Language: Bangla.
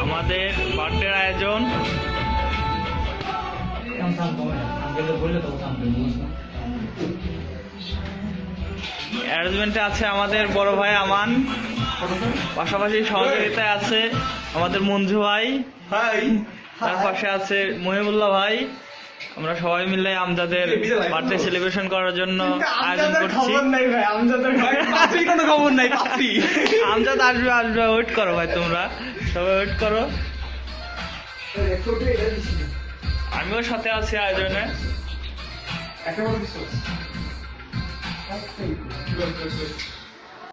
আমাদের বার্থডে আয়োজন অ্যারেঞ্জমেন্টে আছে আমাদের বড় ভাই আমান, পাশাপাশি সহযোগিতায় আছে আমাদের মঞ্জু ভাই, তার পাশে আছে মহিবুল্লাহ ভাই। আমরা সবাই মিলে আমজাদের বার্থডে সেলিব্রেশন করার জন্য আয়োজন করছি। আমজাদ আসবে আসবে, ওয়েট করো ভাই, তোমরা সবাই ওয়েট করো। আমিও সাথে আছি আয়োজনে।